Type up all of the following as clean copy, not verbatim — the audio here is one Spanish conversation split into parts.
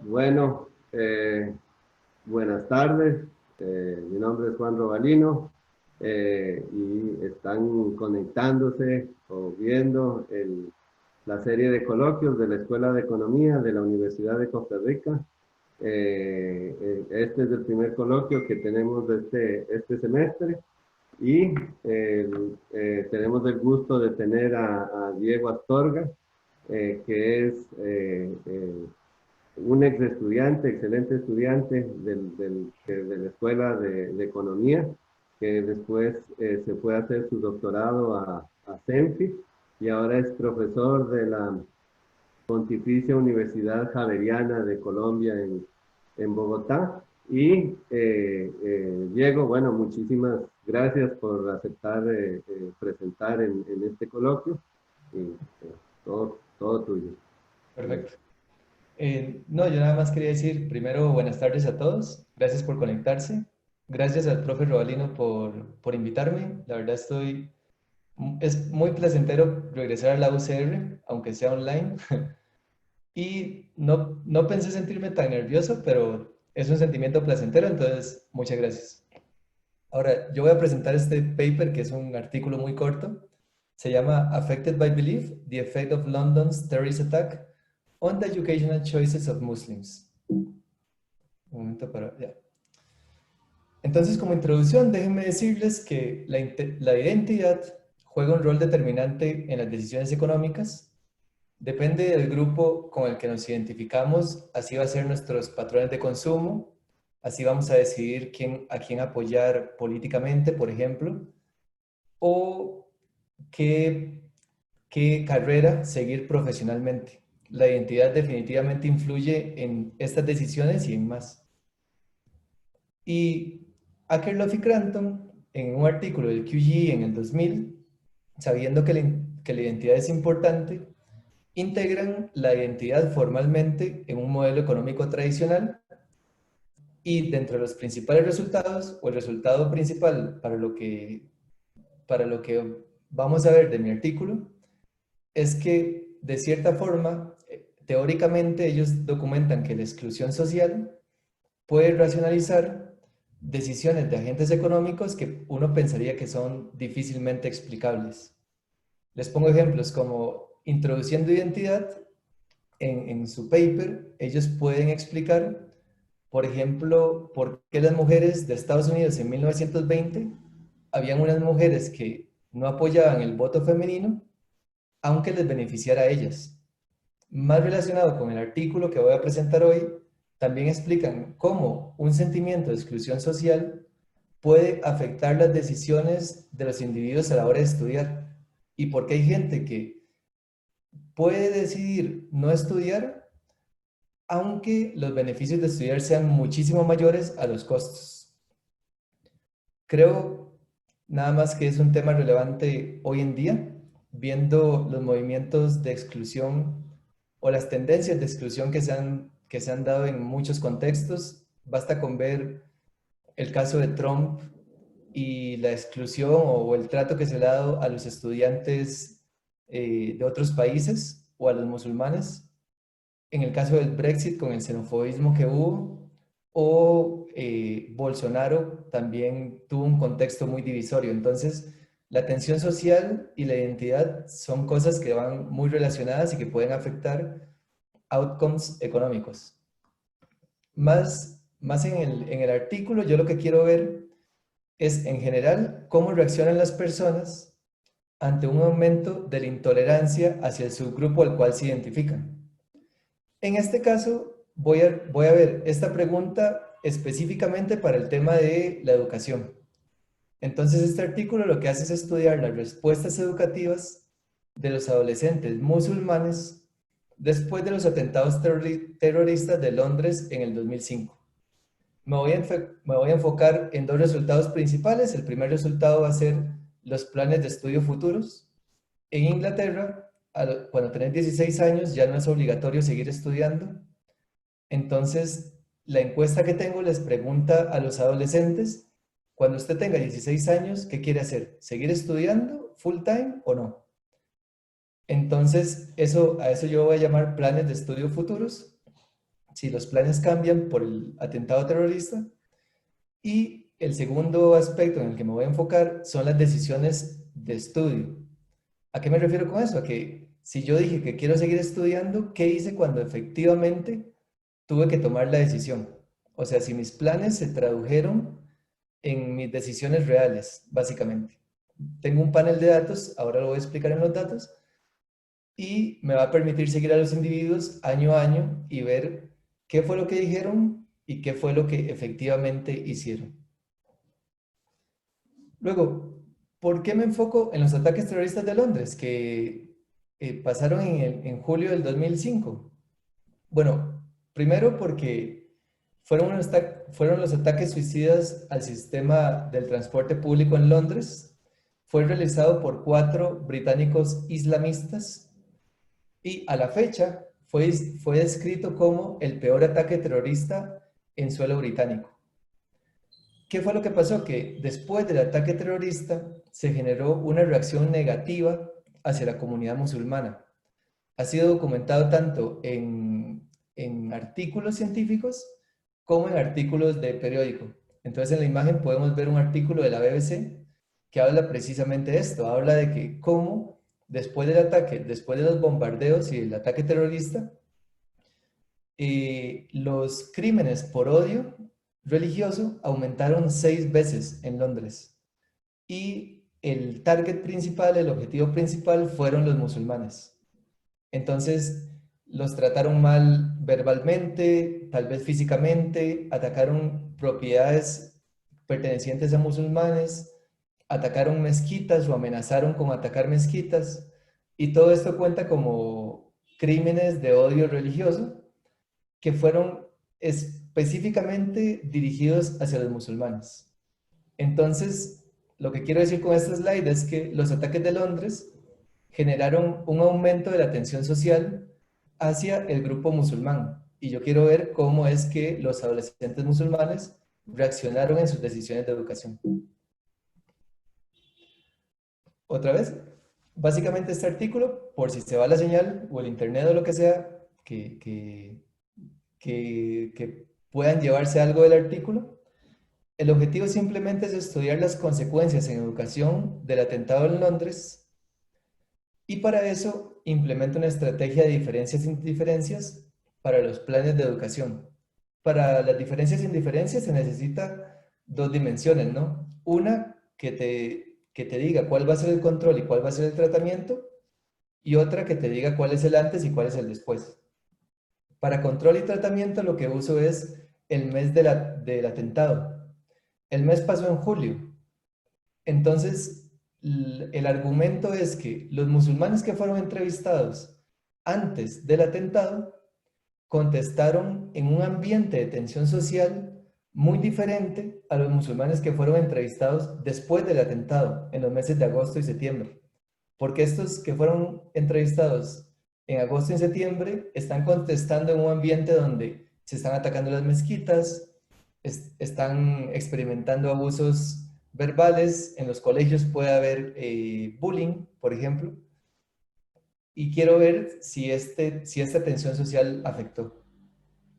Bueno, buenas tardes. Mi nombre es Juan Robalino y están conectándose o viendo la serie de coloquios de la Escuela de Economía de la Universidad de Costa Rica. Este es el primer coloquio que tenemos de este semestre y tenemos el gusto de tener a Diego Astorga, que es un ex estudiante, excelente estudiante de la Escuela de Economía, que después se fue a hacer su doctorado a CENFI y ahora es profesor de la Pontificia Universidad Javeriana de Colombia en Bogotá. Y Diego, bueno, muchísimas gracias por aceptar presentar en este coloquio y todo tuyo. Perfecto. No, yo nada más quería decir primero buenas tardes a todos. Gracias por conectarse. Gracias al profe Robalino por invitarme. La verdad es muy placentero regresar a la UCR, aunque sea online. Y no pensé sentirme tan nervioso, pero es un sentimiento placentero, entonces muchas gracias. Ahora, yo voy a presentar este paper, que es un artículo muy corto. Se llama Affected by Belief, The Effect of London's Terrorist Attack on the Educational Choices of Muslims. Un momento para... Ya. Entonces, como introducción, déjenme decirles que la identidad juega un rol determinante en las decisiones económicas. Depende del grupo con el que nos identificamos, así va a ser nuestros patrones de consumo, así vamos a decidir a quién apoyar políticamente, por ejemplo, o qué carrera seguir profesionalmente. La identidad definitivamente influye en estas decisiones y en más. Y Akerlof y Cranton, en un artículo del QG en el 2000, sabiendo que la identidad es importante, integran la identidad formalmente en un modelo económico tradicional y dentro de los principales resultados, o el resultado principal para lo que vamos a ver de mi artículo, es que de cierta forma, teóricamente ellos documentan que la exclusión social puede racionalizar decisiones de agentes económicos que uno pensaría que son difícilmente explicables. Les pongo ejemplos como introduciendo identidad. En su paper, ellos pueden explicar, por ejemplo, por qué las mujeres de Estados Unidos en 1920 habían unas mujeres que no apoyaban el voto femenino, aunque les beneficiara a ellas. Más relacionado con el artículo que voy a presentar hoy, también explican cómo un sentimiento de exclusión social puede afectar las decisiones de los individuos a la hora de estudiar y por qué hay gente que puede decidir no estudiar aunque los beneficios de estudiar sean muchísimo mayores a los costos. Creo nada más que es un tema relevante hoy en día, viendo los movimientos de exclusión o las tendencias de exclusión que se han dado en muchos contextos. Basta con ver el caso de Trump y la exclusión o el trato que se le ha dado a los estudiantes de otros países o a los musulmanes en el caso del Brexit con el xenofobismo que hubo, o Bolsonaro también tuvo un contexto muy divisorio. Entonces, la tensión social y la identidad son cosas que van muy relacionadas y que pueden afectar outcomes económicos. Más en el artículo, yo lo que quiero ver es, en general, cómo reaccionan las personas ante un aumento de la intolerancia hacia el subgrupo al cual se identifican. En este caso, voy a ver esta pregunta específicamente para el tema de la educación. Entonces, este artículo lo que hace es estudiar las respuestas educativas de los adolescentes musulmanes después de los atentados terroristas de Londres en el 2005. Me voy a enfocar en dos resultados principales. El primer resultado va a ser los planes de estudio futuros. En Inglaterra, cuando tenés 16 años, ya no es obligatorio seguir estudiando. Entonces, la encuesta que tengo les pregunta a los adolescentes, cuando usted tenga 16 años, ¿qué quiere hacer? ¿Seguir estudiando full time o no? Entonces, a eso yo voy a llamar planes de estudio futuros. si los planes cambian por el atentado terrorista. Y el segundo aspecto en el que me voy a enfocar son las decisiones de estudio. ¿A qué me refiero con eso? A que si yo dije que quiero seguir estudiando, ¿qué hice cuando efectivamente tuve que tomar la decisión? O sea, si mis planes se tradujeron en mis decisiones reales, básicamente. Tengo un panel de datos, ahora lo voy a explicar en los datos, y me va a permitir seguir a los individuos año a año y ver qué fue lo que dijeron y qué fue lo que efectivamente hicieron. Luego, ¿por qué me enfoco en los ataques terroristas de Londres que pasaron en julio del 2005? Bueno, primero porque fueron los ataques suicidas al sistema del transporte público en Londres. Fue realizado por 4 británicos islamistas y a la fecha fue descrito como el peor ataque terrorista en suelo británico. ¿Qué fue lo que pasó? Que después del ataque terrorista se generó una reacción negativa hacia la comunidad musulmana. Ha sido documentado tanto en artículos científicos como en artículos de periódico. Entonces en la imagen podemos ver un artículo de la BBC que habla precisamente de esto, habla de que cómo después del ataque, después de los bombardeos y el ataque terrorista, los crímenes por odio religioso aumentaron 6 veces en Londres. Y el target principal, el objetivo principal fueron los musulmanes. Entonces, los trataron mal verbalmente, tal vez físicamente, atacaron propiedades pertenecientes a musulmanes, atacaron mezquitas o amenazaron con atacar mezquitas, y todo esto cuenta como crímenes de odio religioso que fueron específicamente dirigidos hacia los musulmanes. Entonces, lo que quiero decir con este slide es que los ataques de Londres generaron un aumento de la tensión social hacia el grupo musulmán. Y yo quiero ver cómo es que los adolescentes musulmanes reaccionaron en sus decisiones de educación. Otra vez, básicamente este artículo, por si se va la señal o el internet o lo que sea, que puedan llevarse algo del artículo, el objetivo simplemente es estudiar las consecuencias en educación del atentado en Londres y para eso implementa una estrategia de diferencias e indiferencias para los planes de educación. Para las diferencias e indiferencias se necesita 2 dimensiones, ¿no? Una que te diga cuál va a ser el control y cuál va a ser el tratamiento, y otra que te diga cuál es el antes y cuál es el después. Para control y tratamiento lo que uso es el mes del atentado. El mes pasó en julio. Entonces, el argumento es que los musulmanes que fueron entrevistados antes del atentado contestaron en un ambiente de tensión social muy diferente a los musulmanes que fueron entrevistados después del atentado, en los meses de agosto y septiembre. Porque estos que fueron entrevistados en agosto y en septiembre están contestando en un ambiente donde se están atacando las mezquitas, están experimentando abusos verbales, en los colegios puede haber bullying, por ejemplo, y quiero ver si esta tensión social afectó.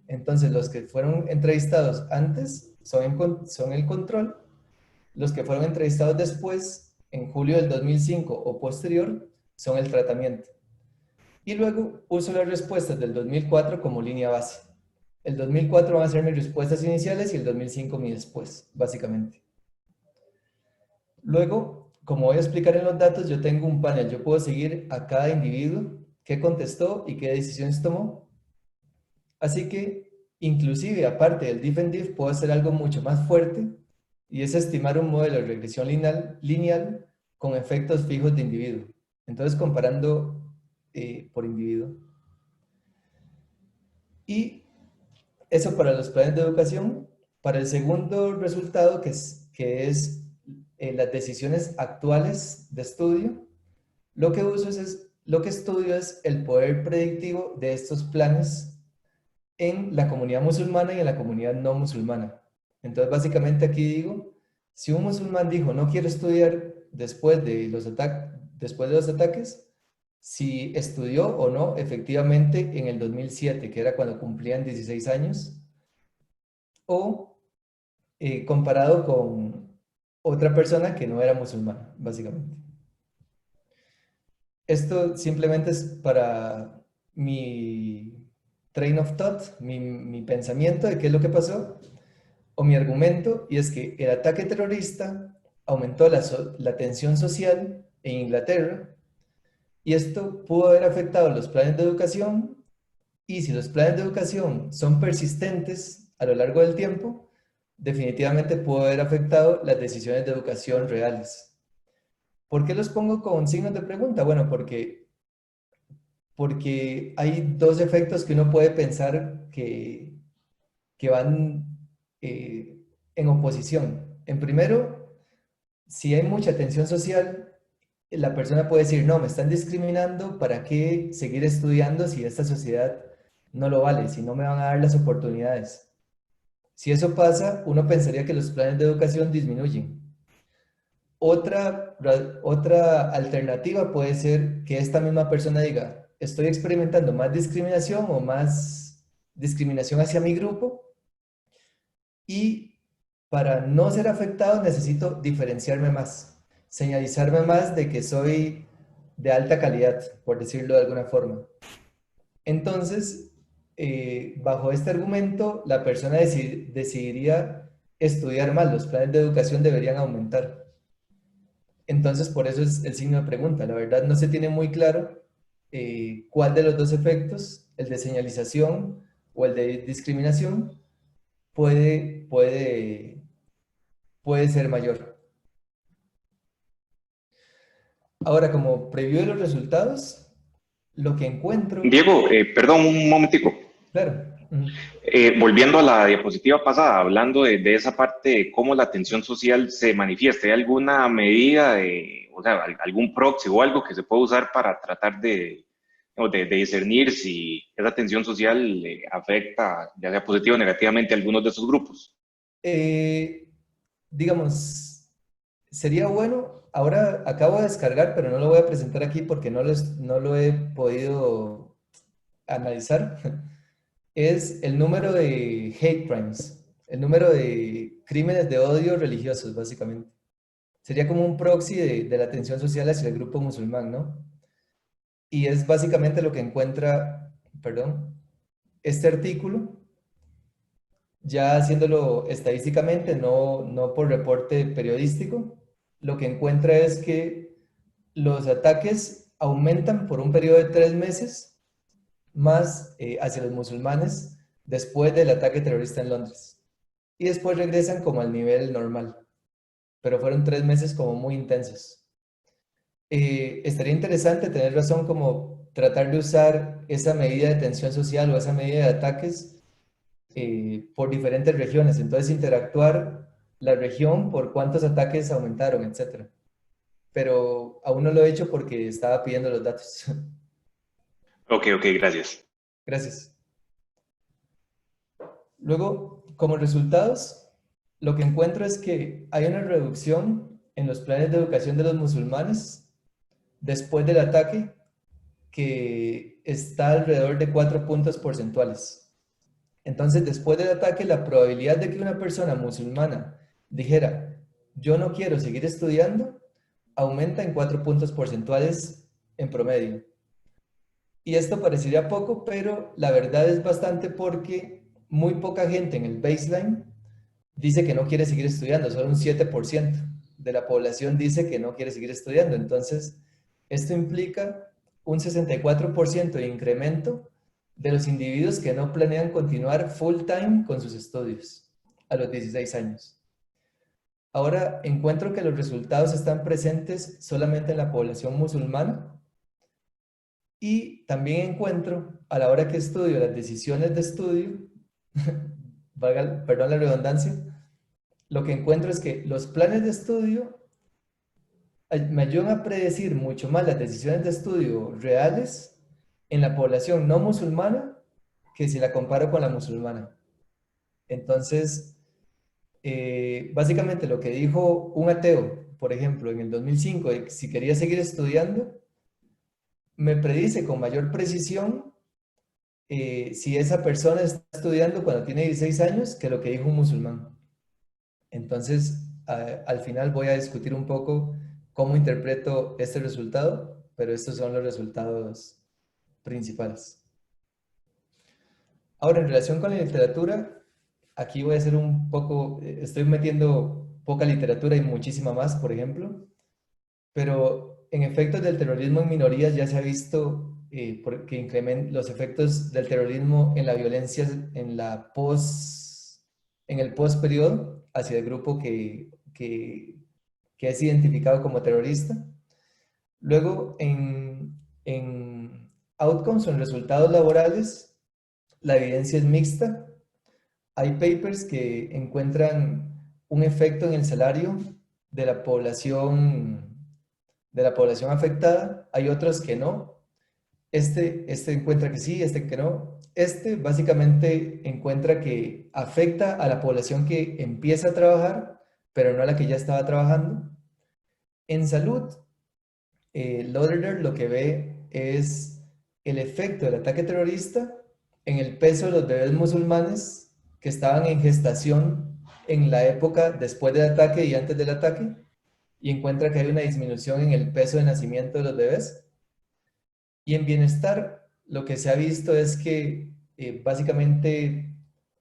Entonces, los que fueron entrevistados antes son el control, los que fueron entrevistados después, en julio del 2005 o posterior, son el tratamiento. Y luego uso las respuestas del 2004 como línea base. El 2004 van a ser mis respuestas iniciales y el 2005 mi después, básicamente. Luego, como voy a explicar en los datos, yo tengo un panel. Yo puedo seguir a cada individuo, qué contestó y qué decisiones tomó. Así que, inclusive, aparte del diff and diff, puedo hacer algo mucho más fuerte y es estimar un modelo de regresión lineal con efectos fijos de individuo. Entonces, comparando por individuo. Y eso para los planes de educación. Para el segundo resultado, que es las decisiones actuales de estudio, lo que estudio es el poder predictivo de estos planes en la comunidad musulmana y en la comunidad no musulmana. Entonces, básicamente aquí digo, si un musulmán dijo no quiero estudiar después de los ataques, si estudió o no efectivamente en el 2007, que era cuando cumplían 16 años, o comparado con otra persona que no era musulmana, básicamente. Esto simplemente es para mi train of thought, mi pensamiento de qué es lo que pasó, o mi argumento, y es que el ataque terrorista aumentó la tensión social en Inglaterra, y esto pudo haber afectado los planes de educación, y si los planes de educación son persistentes a lo largo del tiempo, definitivamente pudo haber afectado las decisiones de educación reales. ¿Por qué los pongo con signos de pregunta? Bueno, porque hay dos efectos que uno puede pensar que van en oposición. En primero, si hay mucha tensión social, la persona puede decir, no, me están discriminando, ¿para qué seguir estudiando si esta sociedad no lo vale, si no me van a dar las oportunidades? Si eso pasa, uno pensaría que los planes de educación disminuyen. Otra alternativa puede ser que esta misma persona diga, estoy experimentando más discriminación o más discriminación hacia mi grupo y para no ser afectado necesito diferenciarme más, señalizarme más de que soy de alta calidad, por decirlo de alguna forma. Entonces, bajo este argumento, la persona decidiría estudiar más, los planes de educación deberían aumentar. Entonces, por eso es el signo de pregunta. La verdad no se tiene muy claro cuál de los dos efectos, el de señalización o el de discriminación, puede ser mayor. Ahora, como preview de los resultados, lo que encuentro... Diego, perdón un momentico. Claro. Volviendo a la diapositiva pasada, hablando de esa parte de cómo la tensión social se manifiesta, ¿hay alguna medida, o sea, algún proxy o algo que se puede usar para tratar de discernir si esa tensión social afecta, ya sea positiva o negativamente, a algunos de esos grupos? Digamos, sería bueno, ahora acabo de descargar, pero no lo voy a presentar aquí porque no lo he podido analizar, es el número de hate crimes, el número de crímenes de odio religiosos, básicamente. Sería como un proxy de la tensión social hacia el grupo musulmán, ¿no? Y es básicamente lo que encuentra, perdón, este artículo, ya haciéndolo estadísticamente, no por reporte periodístico, lo que encuentra es que los ataques aumentan por un periodo de 3 meses más hacia los musulmanes después del ataque terrorista en Londres. Y después regresan como al nivel normal. Pero fueron 3 meses como muy intensos. Estaría interesante tener razón como tratar de usar esa medida de tensión social o esa medida de ataques por diferentes regiones. Entonces interactuar la región por cuántos ataques aumentaron, etc. Pero aún no lo he hecho porque estaba pidiendo los datos. Ok, gracias. Gracias. Luego, como resultados, lo que encuentro es que hay una reducción en los planes de educación de los musulmanes después del ataque que está alrededor de 4 puntos porcentuales. Entonces, después del ataque, la probabilidad de que una persona musulmana dijera, yo no quiero seguir estudiando, aumenta en 4 puntos porcentuales en promedio. Y esto parecería poco, pero la verdad es bastante porque muy poca gente en el baseline dice que no quiere seguir estudiando, solo un 7% de la población dice que no quiere seguir estudiando. Entonces, esto implica un 64% de incremento de los individuos que no planean continuar full time con sus estudios a los 16 años. Ahora encuentro que los resultados están presentes solamente en la población musulmana y también encuentro a la hora que estudio las decisiones de estudio, perdón la redundancia, lo que encuentro es que los planes de estudio me ayudan a predecir mucho más las decisiones de estudio reales en la población no musulmana que si la comparo con la musulmana. Entonces, básicamente lo que dijo un ateo, por ejemplo, en el 2005, si quería seguir estudiando, me predice con mayor precisión si esa persona está estudiando cuando tiene 16 años que lo que dijo un musulmán. Entonces, al final voy a discutir un poco cómo interpreto este resultado, pero estos son los resultados principales. Ahora, en relación con la literatura, aquí voy a hacer un poco, estoy metiendo poca literatura y muchísima más, por ejemplo, pero en efectos del terrorismo en minorías ya se ha visto que los efectos del terrorismo en la violencia en el post-periodo hacia el grupo que es identificado como terrorista. Luego, en outcomes o en resultados laborales, la evidencia es mixta. Hay papers que encuentran un efecto en el salario de la población afectada, hay otros que no. Este encuentra que sí, este que no. Este básicamente encuentra que afecta a la población que empieza a trabajar, pero no a la que ya estaba trabajando. En salud, Lauderer lo que ve es el efecto del ataque terrorista en el peso de los bebés musulmanes que estaban en gestación en la época después del ataque y antes del ataque, y encuentra que hay una disminución en el peso de nacimiento de los bebés. Y en bienestar, lo que se ha visto es que básicamente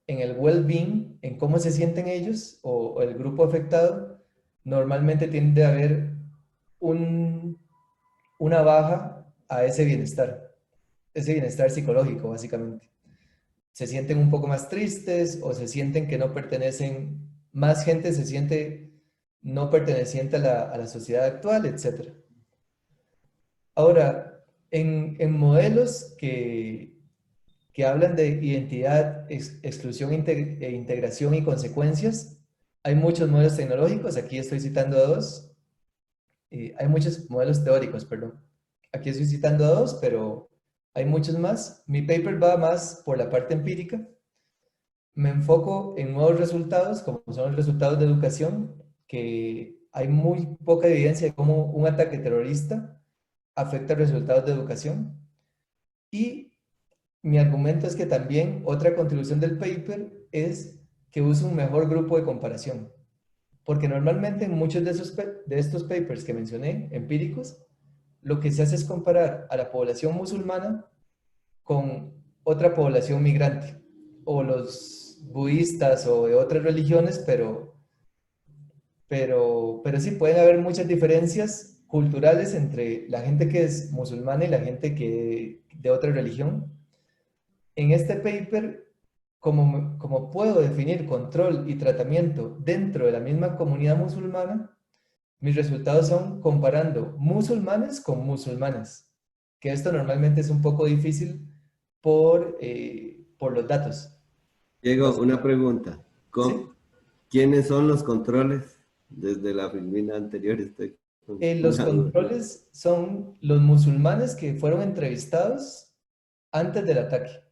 en el well-being, en cómo se sienten ellos o el grupo afectado, normalmente tiende a haber una baja a ese bienestar psicológico, básicamente. Se sienten un poco más tristes o se sienten que no pertenecen, más gente se siente no perteneciente a la sociedad actual, etc. Ahora, en modelos que hablan de identidad, exclusión e integración y consecuencias, hay muchos modelos tecnológicos, aquí estoy citando a dos. Hay muchos modelos teóricos, perdón. Aquí estoy citando a dos, pero hay muchos más. Mi paper va más por la parte empírica. Me enfoco en nuevos resultados, como son los resultados de educación, que hay muy poca evidencia de cómo un ataque terrorista afecta resultados de educación. Y mi argumento es que también otra contribución del paper es que usa un mejor grupo de comparación. Porque normalmente en muchos de estos papers que mencioné, empíricos, lo que se hace es comparar a la población musulmana con otra población migrante, o los budistas o de otras religiones, pero sí pueden haber muchas diferencias culturales entre la gente que es musulmana y la gente que de otra religión. En este paper, como puedo definir control y tratamiento dentro de la misma comunidad musulmana, mis resultados son comparando musulmanes con musulmanes, que esto normalmente es un poco difícil por los datos. Diego, una pregunta. ¿Sí? ¿Quiénes son los controles? Desde la filmina anterior estoy con Los una duda. controles son los musulmanes que fueron entrevistados antes del ataque.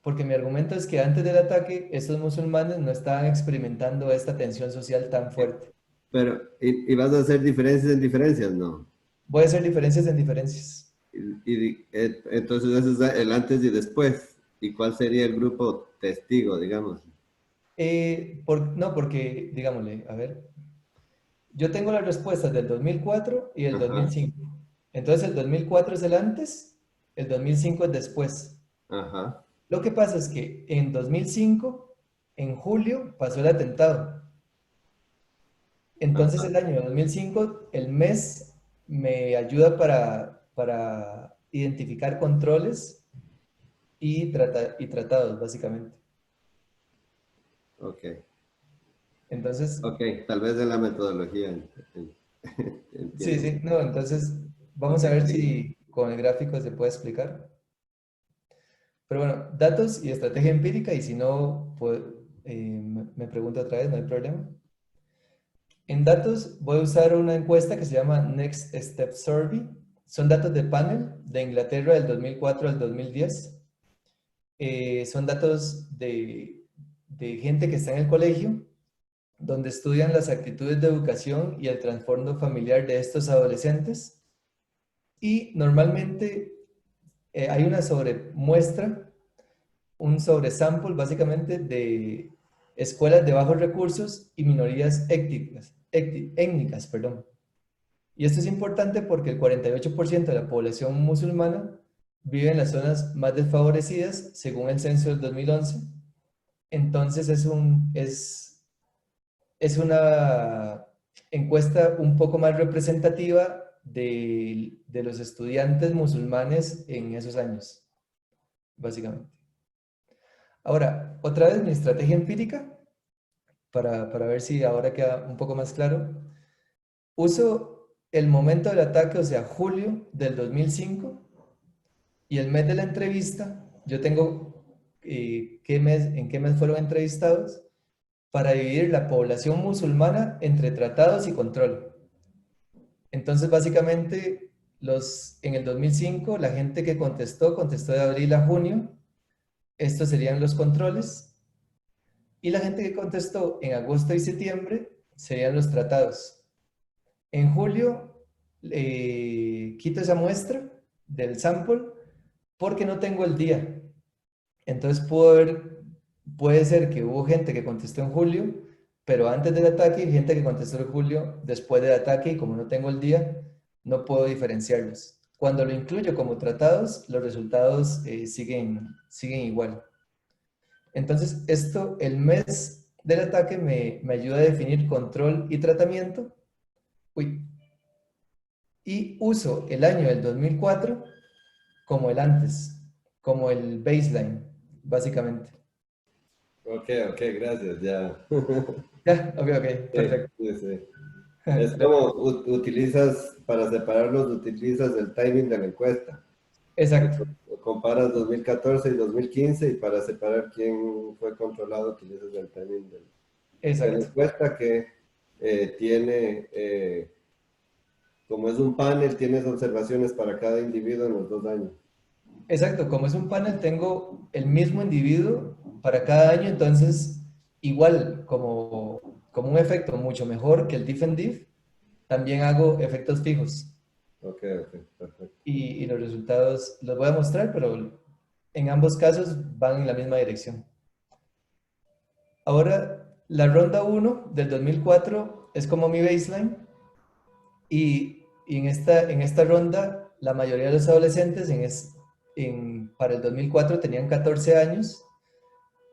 Porque mi argumento es que antes del ataque, estos musulmanes no estaban experimentando esta tensión social tan fuerte. Pero, ¿y vas a hacer diferencias en diferencias? No. Voy a hacer diferencias en diferencias. Entonces, ese es el antes y después. ¿Y cuál sería el grupo testigo, digamos? No, porque, digámosle, a ver, yo tengo las respuestas del 2004 y del Ajá, 2005. Entonces el 2004 es el antes, el 2005 es después. ajá. Lo que pasa es que en 2005, en julio, pasó el atentado. Entonces el año 2005, el mes, me ayuda para identificar controles y tratados, básicamente. Ok. Entonces, Ok, tal vez de la metodología. sí, Entiendo. sí, no, entonces vamos Ok, a ver sí. si con el gráfico se puede explicar. Pero bueno, datos y estrategia empírica, y si no, pues, me pregunto otra vez, no hay problema. En datos voy a usar una encuesta que se llama Next Step Survey. Son datos de panel de Inglaterra del 2004 al 2010. Son datos de gente que está en el colegio, donde estudian las actitudes de educación y el trasfondo familiar de estos adolescentes. Y normalmente hay una sobremuestra, un sobresample básicamente de escuelas de bajos recursos y minorías étnicas, perdón. Y esto es importante porque el 48% de la población musulmana vive en las zonas más desfavorecidas, según el censo del 2011. Entonces es una encuesta un poco más representativa de los estudiantes musulmanes en esos años, básicamente. Ahora, otra vez mi estrategia empírica, para ver si ahora queda un poco más claro. Uso el momento del ataque, o sea, julio del 2005, y el mes de la entrevista. Yo tengo en qué mes fueron entrevistados, para dividir la población musulmana entre tratados y control. Entonces, básicamente, en el 2005, la gente que contestó de abril a junio. Estos serían los controles. Y la gente que contestó en agosto y septiembre serían los tratados. En julio, quito esa muestra del sample porque no tengo el día. Entonces puede ser que hubo gente que contestó en julio, pero antes del ataque, y gente que contestó en julio después del ataque, y como no tengo el día, no puedo diferenciarlos. Cuando lo incluyo como tratados, los resultados siguen igual. Entonces, el mes del ataque me ayuda a definir control y tratamiento. Y uso el año del 2004 como el antes, como el baseline, básicamente. Ok, gracias, ya. Ya, ok, perfecto. Sí. Es como utilizas, para separarlos, utilizas el timing de la encuesta. Exacto. Comparas 2014 y 2015 y para separar quién fue controlado utilizas el timing de la encuesta que tiene, como es un panel, tienes observaciones para cada individuo en los 2 años. Exacto, como es un panel, tengo el mismo individuo para cada año, entonces igual como un efecto mucho mejor que el diff and diff, también hago efectos fijos. Ok, perfecto. Y los resultados los voy a mostrar, pero en ambos casos van en la misma dirección. Ahora, la ronda 1 del 2004 es como mi baseline, y en esta ronda la mayoría de los adolescentes para el 2004 tenían 14 años,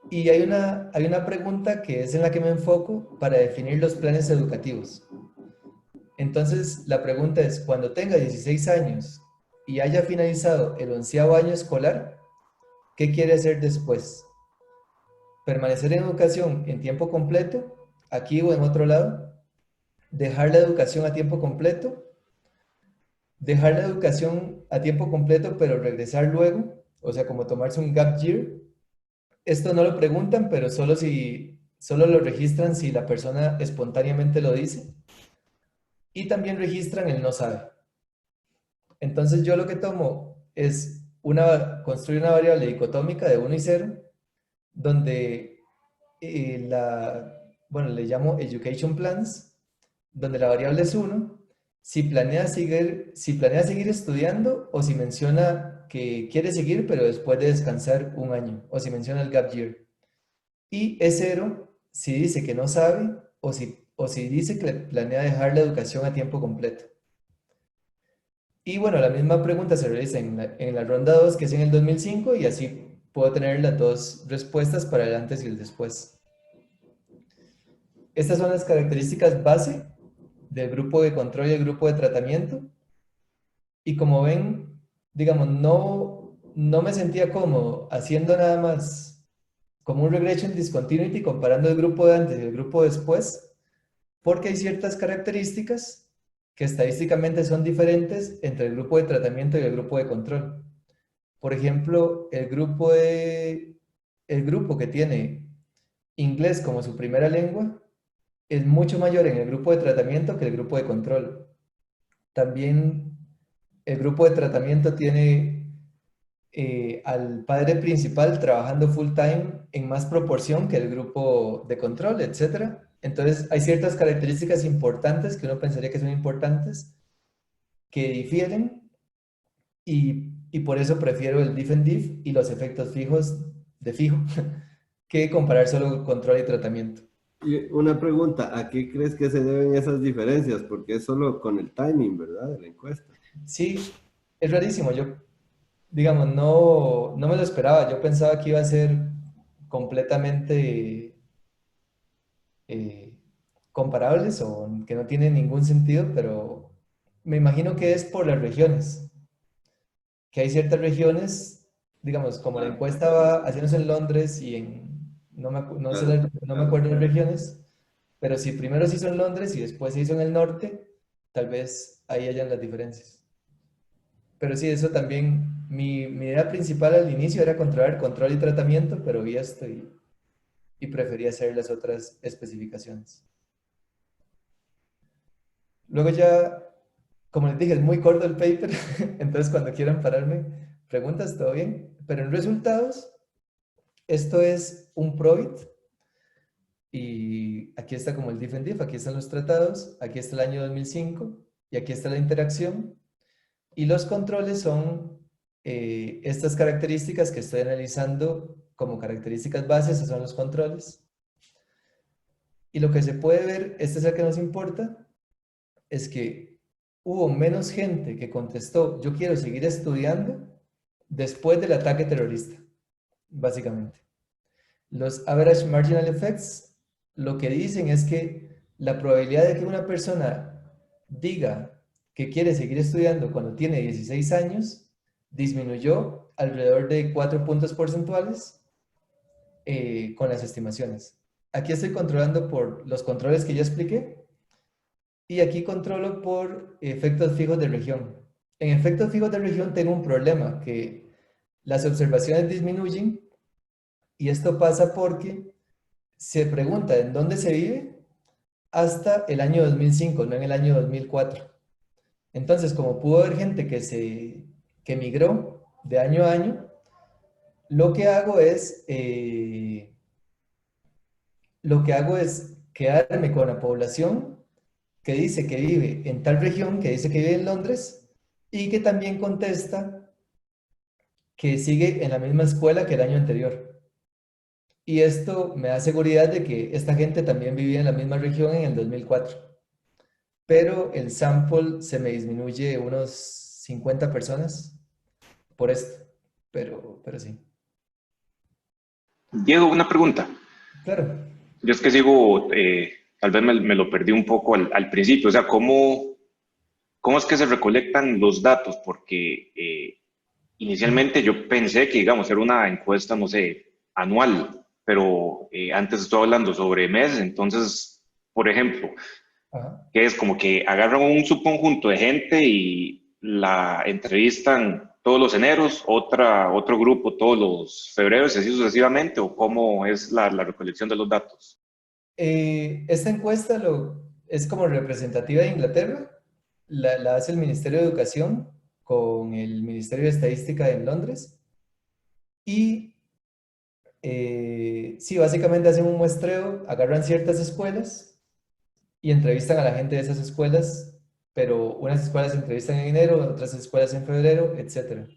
y hay una pregunta que es en la que me enfoco para definir los planes educativos. Entonces, la pregunta es, cuando tenga 16 años y haya finalizado el 11º año escolar, ¿qué quiere hacer después? ¿Permanecer en educación en tiempo completo, aquí o en otro lado? ¿Dejar la educación a tiempo completo? ¿Dejar la educación a tiempo completo pero regresar luego? O sea, como tomarse un gap year. Esto no lo preguntan, pero solo lo registran si la persona espontáneamente lo dice. Y también registran el no sabe. Entonces yo lo que tomo es construir una variable dicotómica de 1 y 0, donde le llamo education plans, donde la variable es 1, si planea seguir estudiando, o si menciona que quiere seguir pero después de descansar 1 año, o si menciona el gap year. Y es 0 si dice que no sabe, o si dice que planea dejar la educación a tiempo completo. Y bueno, la misma pregunta se realiza en la ronda 2, que es en el 2005, y así puedo tener las dos respuestas para el antes y el después. Estas son las características base del grupo de control y el grupo de tratamiento. Y como ven, digamos, no me sentía cómodo haciendo nada más como un regression discontinuity comparando el grupo de antes y el grupo después, porque hay ciertas características que estadísticamente son diferentes entre el grupo de tratamiento y el grupo de control. Por ejemplo, el grupo que tiene inglés como su primera lengua es mucho mayor en el grupo de tratamiento que el grupo de control. También el grupo de tratamiento tiene al padre principal trabajando full time en más proporción que el grupo de control, etc. Entonces hay ciertas características importantes que uno pensaría que son importantes, que difieren, y por eso prefiero el diff and diff y los efectos fijos de fijo que comparar solo control y tratamiento. Y una pregunta, ¿a qué crees que se deben esas diferencias? Porque es solo con el timing, ¿verdad? De la encuesta. Sí, es rarísimo. Yo, digamos, no me lo esperaba. Yo pensaba que iba a ser completamente eh, comparables o que no tienen ningún sentido, pero me imagino que es por las regiones, que hay ciertas regiones, digamos, como la Ah, encuesta va haciéndose en Londres y no sé claro, no me acuerdo las regiones, pero si primero se hizo en Londres y después se hizo en el norte, tal vez ahí hayan las diferencias. Pero sí, eso también, mi idea principal al inicio era controlar control y tratamiento, pero vi esto y preferí hacer las otras especificaciones. Luego ya, como les dije, es muy corto el paper, entonces cuando quieran pararme, preguntas, todo bien. Pero en resultados, esto es un PROVIT y aquí está como el diff and diff, aquí están los tratados, aquí está el año 2005 y aquí está la interacción. Y los controles son estas características que estoy analizando como características bases, esos son los controles. Y lo que se puede ver, este es el que nos importa, es que hubo menos gente que contestó yo quiero seguir estudiando después del ataque terrorista, básicamente. Los average marginal effects lo que dicen es que la probabilidad de que una persona diga que quiere seguir estudiando cuando tiene 16 años disminuyó alrededor de 4 puntos porcentuales con las estimaciones. Aquí estoy controlando por los controles que ya expliqué y aquí controlo por efectos fijos de región. En efectos fijos de región tengo un problema, que las observaciones disminuyen y esto pasa porque se pregunta en dónde se vive hasta el año 2005, no en el año 2004. Entonces, como pudo haber gente que migró de año a año, lo que hago es, quedarme con la población que dice que vive en tal región, que dice que vive en Londres, y que también contesta que sigue en la misma escuela que el año anterior. Y esto me da seguridad de que esta gente también vivía en la misma región en el 2004. Pero el sample se me disminuye unos 50 personas por esto. Pero sí. Diego, una pregunta. Claro. Yo es que sigo, tal vez me lo perdí un poco al principio, o sea, ¿cómo es que se recolectan los datos? Porque inicialmente yo pensé que, digamos, era una encuesta, no sé, anual, pero antes estoy hablando sobre meses, entonces, por ejemplo, Ajá. que es como que agarran un subconjunto de gente y la entrevistan todos los eneros, otro grupo todos los febreros y así sucesivamente, o cómo es la recolección de los datos. Esta encuesta es como representativa de Inglaterra. La hace el Ministerio de Educación con el Ministerio de Estadística en Londres. Y sí, básicamente hacen un muestreo, agarran ciertas escuelas y entrevistan a la gente de esas escuelas, pero unas escuelas se entrevistan en enero, otras escuelas en febrero, etc.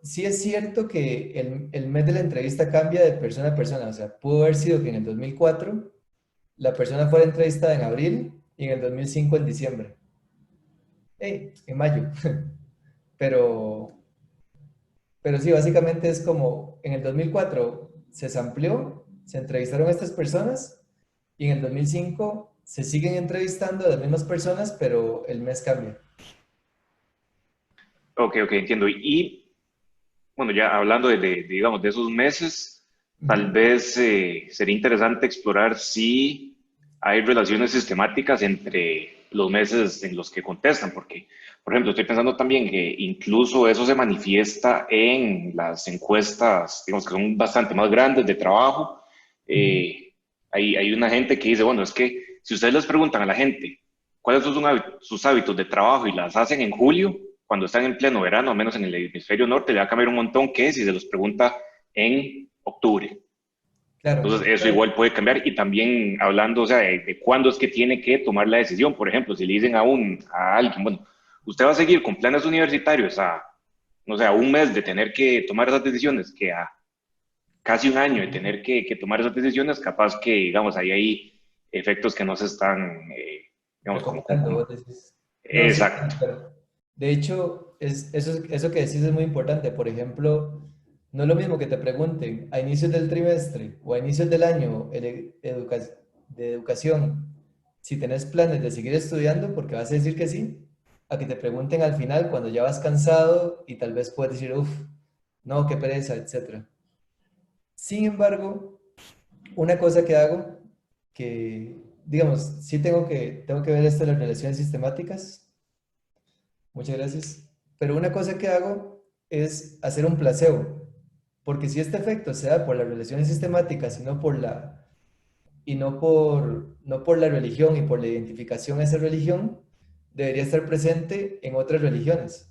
Sí es cierto que el mes de la entrevista cambia de persona a persona, o sea, pudo haber sido que en el 2004 la persona fuera entrevistada en abril y en el 2005 en diciembre. En mayo. Pero, pero sí, básicamente es como en el 2004 se amplió, se entrevistaron a estas personas y en el 2005 se siguen entrevistando a las mismas personas, pero el mes cambia. Ok, ok, entiendo. Y bueno, ya hablando digamos, de esos meses, tal Ujú. vez sería interesante explorar si hay relaciones sistemáticas entre los meses en los que contestan, porque, por ejemplo, estoy pensando también que incluso eso se manifiesta en las encuestas, digamos, que son bastante más grandes de trabajo. Ujú. Hay una gente que dice, bueno, es que si ustedes les preguntan a la gente cuáles son sus hábitos de trabajo y las hacen en julio, cuando están en pleno verano, al menos en el hemisferio norte, le va a cambiar un montón que si se los pregunta en octubre. Claro, Entonces, eso igual puede cambiar. Y también hablando, o sea, de cuándo es que tiene que tomar la decisión. Por ejemplo, si le dicen a alguien, bueno, ¿usted va a seguir con planes universitarios a, no sé, a un mes de tener que tomar esas decisiones que a casi un año de tener que tomar esas decisiones? Capaz que, digamos, ahí hay efectos que no se están, digamos, Recomendando, vos decís. No, sí, exacto. pero de hecho, eso que decís es muy importante. Por ejemplo, no es lo mismo que te pregunten a inicios del trimestre o a inicios del año de educación si tenés planes de seguir estudiando, porque vas a decir que sí, a que te pregunten al final cuando ya vas cansado y tal vez puedes decir, uff, no, qué pereza, etcétera. Sin embargo, una cosa que hago, que, digamos, sí tengo que ver esto de las relaciones sistemáticas, muchas gracias, pero una cosa que hago es hacer un placebo, porque si este efecto se da por las relaciones sistemáticas y no por no por la religión y por la identificación a esa religión, debería estar presente en otras religiones.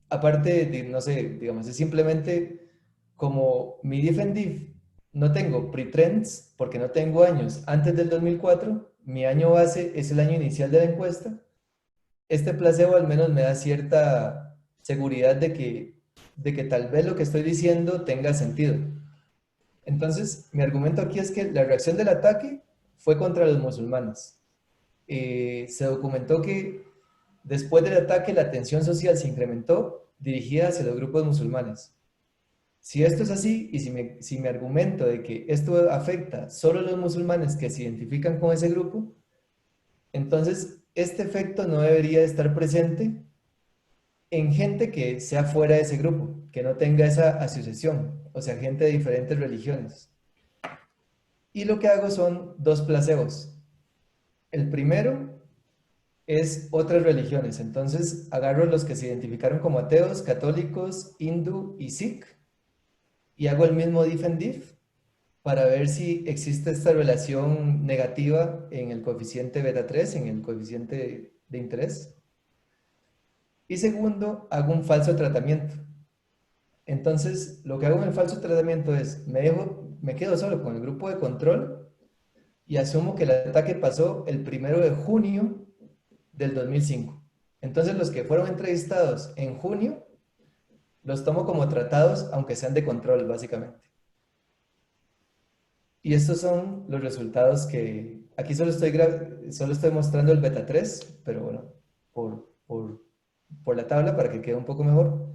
Aparte de, no sé, digamos, es simplemente como mi diff and diff, no tengo pre-trends porque no tengo años antes del 2004, mi año base es el año inicial de la encuesta. Este placebo al menos me da cierta seguridad de que tal vez lo que estoy diciendo tenga sentido. Entonces, mi argumento aquí es que la reacción del ataque fue contra los musulmanes. Se documentó que después del ataque la tensión social se incrementó dirigida hacia los grupos musulmanes. Si esto es así y si mi argumento de que esto afecta solo a los musulmanes que se identifican con ese grupo, entonces este efecto no debería estar presente en gente que sea fuera de ese grupo, que no tenga esa asociación, o sea, gente de diferentes religiones. Y lo que hago son dos placebos. El primero es otras religiones. Entonces agarro los que se identificaron como ateos, católicos, hindú y sikh y hago el mismo diff and diff para ver si existe esta relación negativa en el coeficiente beta 3, en el coeficiente de interés. Y segundo, hago un falso tratamiento. Entonces, lo que hago en el falso tratamiento es, me quedo solo con el grupo de control y asumo que el ataque pasó el 1 de junio del 2005. Entonces, los que fueron entrevistados en junio, los tomo como tratados, aunque sean de control, básicamente. Y estos son los resultados que... Aquí solo estoy mostrando el beta 3, pero bueno, por la tabla para que quede un poco mejor.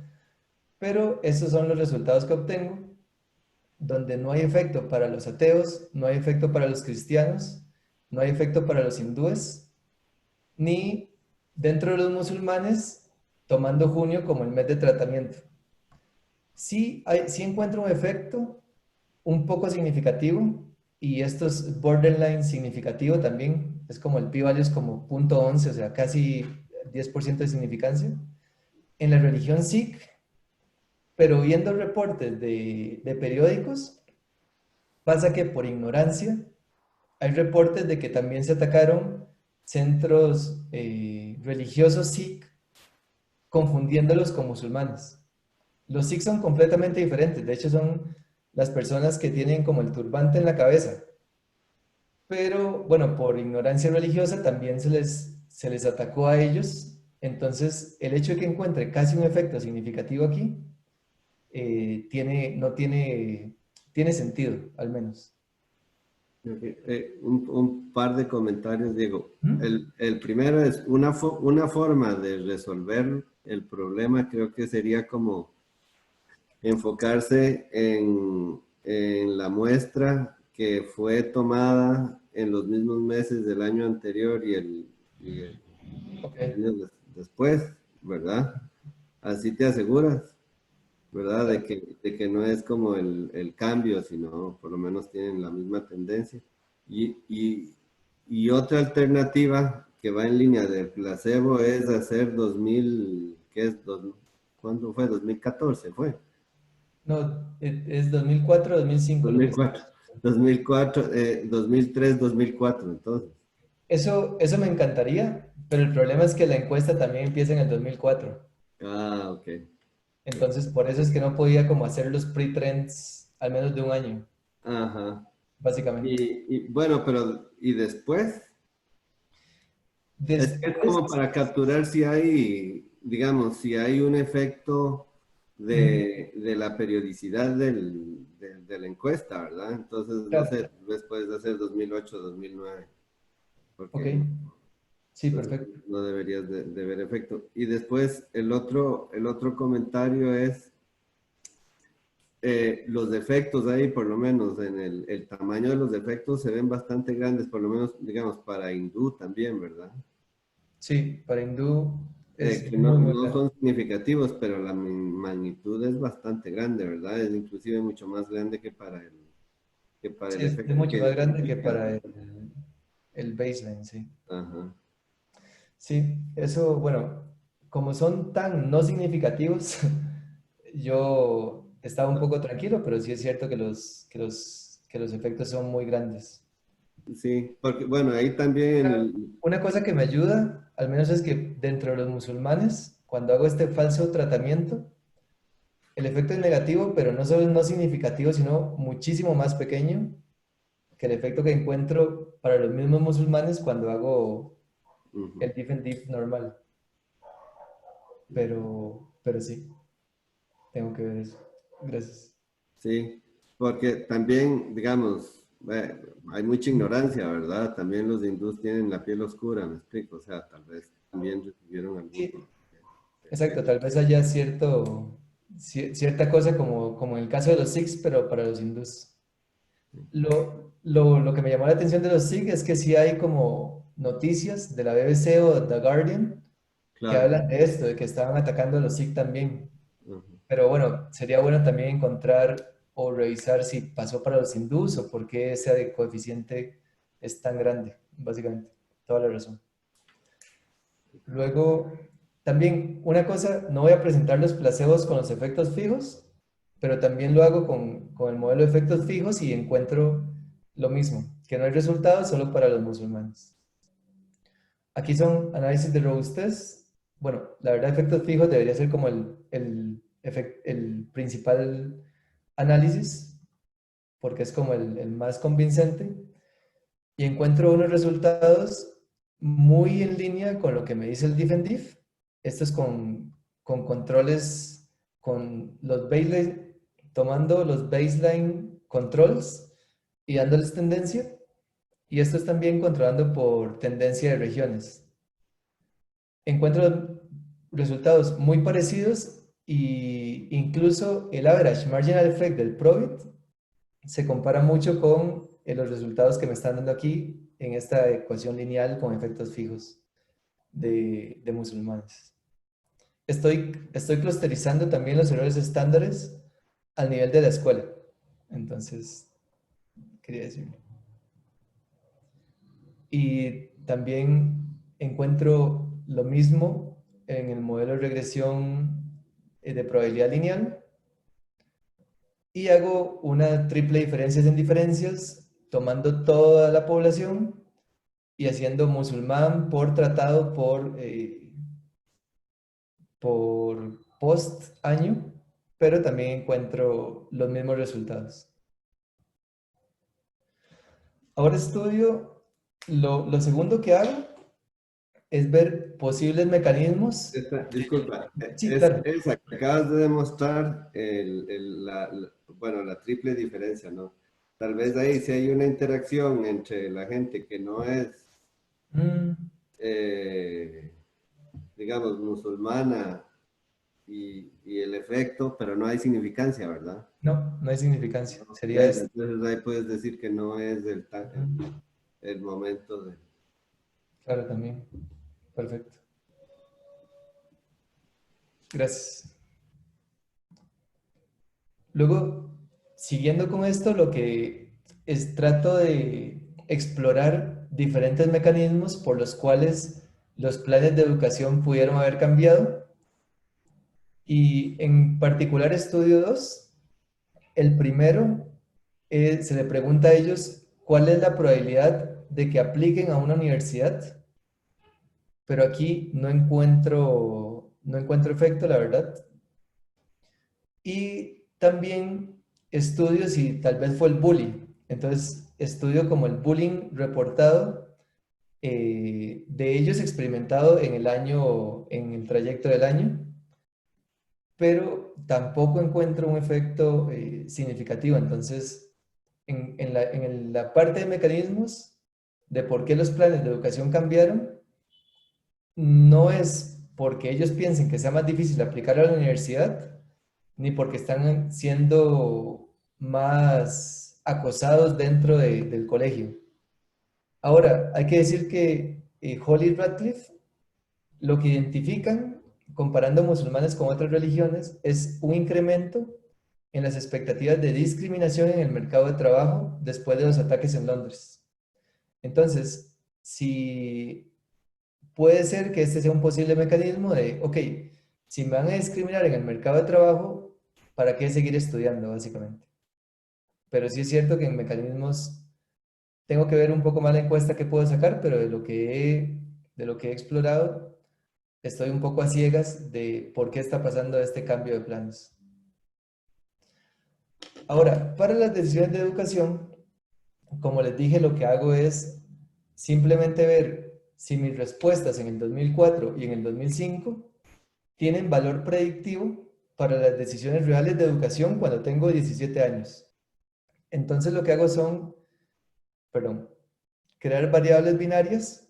Pero estos son los resultados que obtengo, donde no hay efecto para los ateos, no hay efecto para los cristianos, no hay efecto para los hindúes, ni dentro de los musulmanes, tomando junio como el mes de tratamiento. Sí encuentro un efecto un poco significativo, y esto es borderline significativo también, es como el p-value es como 0.11, o sea, casi 10% de significancia, en la religión Sikh, pero viendo reportes de periódicos, pasa que por ignorancia hay reportes de que también se atacaron centros religiosos Sikh, confundiéndolos con musulmanes. Los Sikhs son completamente diferentes, de hecho son las personas que tienen como el turbante en la cabeza. Pero bueno, por ignorancia religiosa también se les atacó a ellos. Entonces, el hecho de que encuentre casi un efecto significativo aquí, tiene sentido, al menos. Okay. Un par de comentarios, Diego. ¿Mm? El primero es una forma de resolver el problema, creo que sería como enfocarse en la muestra que fue tomada en los mismos meses del año anterior y el Ok, año después, ¿verdad? Así te aseguras, ¿verdad? claro. De que no es como el cambio, sino por lo menos tienen la misma tendencia. Y, y, y otra alternativa que va en línea del placebo es hacer 2000, ¿qué es? ¿Cuándo fue? 2014, fue. No, es 2004, 2005 lo que está. 2004, 2004, 2003, 2004, entonces. Eso me encantaría, pero el problema es que la encuesta también empieza en el 2004. Ah, ok. Entonces, por eso es que no podía como hacer los pre-trends al menos de un año, Ajá. básicamente. Bueno, pero ¿y después? Es que es como para capturar si hay, digamos, si hay un efecto de la periodicidad de la encuesta, ¿verdad? Entonces, no Claro. sé, tal vez puedes hacer 2008, 2009, Ok, porque no, sí, entonces perfecto. no deberías de ver efecto. Y después, el otro comentario es los defectos ahí, por lo menos en el tamaño de los defectos se ven bastante grandes, por lo menos, digamos, para hindú también, ¿verdad? Sí, para hindú es Que no, muy, muy no grande. son significativos, pero la magnitud es bastante grande, ¿verdad? Es inclusive mucho más grande que para Sí, el es de efecto mucho que más grande que identifica, para ¿verdad? el baseline, sí. Ajá. Sí, eso, bueno, como son tan no significativos, yo estaba un poco tranquilo, pero sí es cierto que los efectos son muy grandes. Sí, porque bueno, ahí también Una cosa que me ayuda, al menos es que dentro de los musulmanes, cuando hago este falso tratamiento, el efecto es negativo, pero no solo es no significativo, sino muchísimo más pequeño que el efecto que encuentro para los mismos musulmanes cuando hago ujú, el diff and diff normal. Pero sí, tengo que ver eso. Gracias. sí, porque también, digamos, hay mucha ignorancia, ¿verdad? También los hindús tienen la piel oscura, me explico, o sea, tal vez también recibieron algún Sí, tipo de exacto, efecto. tal vez haya cierta cosa como en el caso de los Sikhs, pero para los hindús. Lo que me llamó la atención de los Sikhs es que sí hay como noticias de la BBC o The Guardian que Claro. hablan de esto, de que estaban atacando a los Sikhs también. Ujú. Pero bueno, sería bueno también encontrar o revisar si pasó para los hindús o por qué ese coeficiente es tan grande, básicamente. Toda la razón. Luego, también una cosa, no voy a presentar los placebos con los efectos fijos, pero también lo hago con el modelo de efectos fijos y encuentro lo mismo, que no hay resultados solo para los musulmanes. Aquí son análisis de robustez. Bueno, la verdad, efectos fijos debería ser como el principal análisis, porque es como el más convincente. Y encuentro unos resultados muy en línea con lo que me dice el diff and diff. Esto es con controles, con los baseline, tomando los baseline controls y dándoles tendencia. Y esto es también controlando por tendencia de regiones. Encuentro resultados muy parecidos y incluso el average marginal effect del Probit se compara mucho con los resultados que me están dando aquí en esta ecuación lineal con efectos fijos de musulmanes. Estoy clusterizando también los errores estándares al nivel de la escuela. Entonces, quería decirlo. Y también encuentro lo mismo en el modelo de regresión de probabilidad lineal y hago una triple diferencias en diferencias tomando toda la población y haciendo musulmán por tratado por post año, pero también encuentro los mismos resultados. Ahora estudio, lo segundo que hago es ver posibles mecanismos. Disculpa, Sí, es claro. esa que acabas de demostrar, bueno, la triple diferencia, ¿no? Tal vez ahí si hay una interacción entre la gente que no es, Mm, eh, digamos, musulmana y el efecto, pero no hay significancia, ¿verdad? no, no hay significancia. Sería ¿Ves? esto. Entonces ahí puedes decir que no es Mm, el momento de... claro, también. Perfecto. Gracias. Luego, siguiendo con esto, lo que trato de explorar diferentes mecanismos por los cuales los planes de educación pudieron haber cambiado. Y en particular estudio dos. El primero, se le pregunta a ellos cuál es la probabilidad de que apliquen a una universidad, pero aquí no encuentro efecto, la verdad. Y también estudio si tal vez fue el bullying. Entonces, estudio como el bullying reportado de ellos experimentado en en el trayecto del año, pero tampoco encuentro un efecto significativo. Entonces, en la parte de mecanismos de por qué los planes de educación cambiaron, no es porque ellos piensen que sea más difícil aplicar a la universidad, ni porque están siendo más acosados dentro del colegio. Ahora, hay que decir que Hall y Radcliffe lo que identifican, comparando musulmanes con otras religiones, es un incremento en las expectativas de discriminación en el mercado de trabajo después de los ataques en Londres. Entonces, si puede ser que este sea un posible mecanismo de, ok, si me van a discriminar en el mercado de trabajo, ¿para qué seguir estudiando, básicamente? Pero sí es cierto que en mecanismos tengo que ver un poco más la encuesta que puedo sacar, pero de lo que he explorado, estoy un poco a ciegas de por qué está pasando este cambio de planes. Ahora, para las decisiones de educación, como les dije, lo que hago es simplemente ver si mis respuestas en el 2004 y en el 2005 tienen valor predictivo para las decisiones reales de educación cuando tengo 17 años. Entonces lo que hago son, crear variables binarias